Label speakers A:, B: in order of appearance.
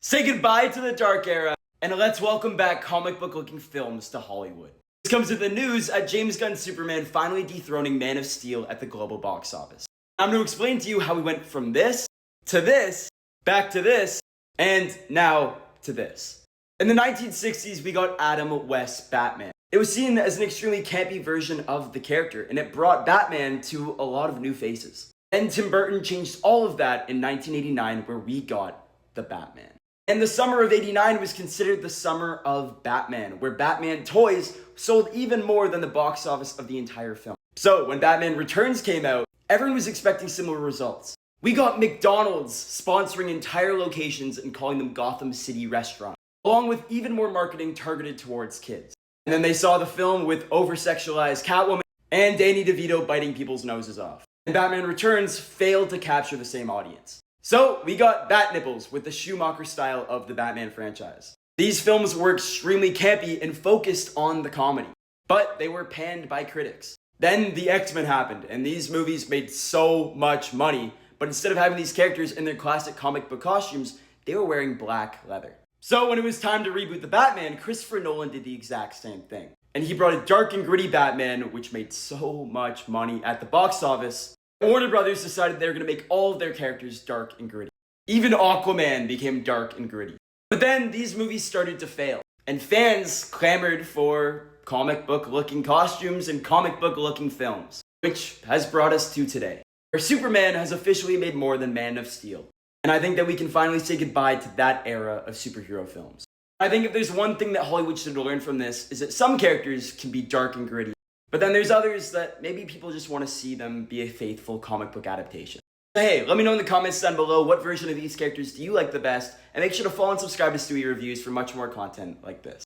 A: Say goodbye to the dark era, and let's welcome back comic book looking films to Hollywood. This comes with the news at James Gunn's Superman finally dethroning Man of Steel at the global box office. I'm going to explain to you how we went from this, to this, back to this, and now to this. In the 1960s, we got Adam West's Batman. It was seen as an extremely campy version of the character, and it brought Batman to a lot of new faces. And Tim Burton changed all of that in 1989, where we got the Batman. And the summer of '89 was considered the summer of Batman, where Batman toys sold even more than the box office of the entire film. So when Batman Returns came out, everyone was expecting similar results. We got McDonald's sponsoring entire locations and calling them Gotham City restaurants, along with even more marketing targeted towards kids. And then they saw the film with over-sexualized Catwoman and Danny DeVito biting people's noses off. And Batman Returns failed to capture the same audience. So we got Bat Nipples with the Schumacher style of the Batman franchise. These films were extremely campy and focused on the comedy, but they were panned by critics. Then the X-Men happened, and these movies made so much money, but instead of having these characters in their classic comic book costumes, they were wearing black leather. So when it was time to reboot the Batman, Christopher Nolan did the exact same thing. And he brought a dark and gritty Batman, which made so much money at the box office. Warner Brothers decided they were going to make all of their characters dark and gritty. Even Aquaman became dark and gritty. But then these movies started to fail, and fans clamored for comic book looking costumes and comic book looking films, which has brought us to today, where Superman has officially made more than Man of Steel. And I think that we can finally say goodbye to that era of superhero films. I think if there's one thing that Hollywood should learn from this, is that some characters can be dark and gritty, but then there's others that maybe people just want to see them be a faithful comic book adaptation. So hey, let me know in the comments down below what version of these characters do you like the best, and make sure to follow and subscribe to Stewie Reviews for much more content like this.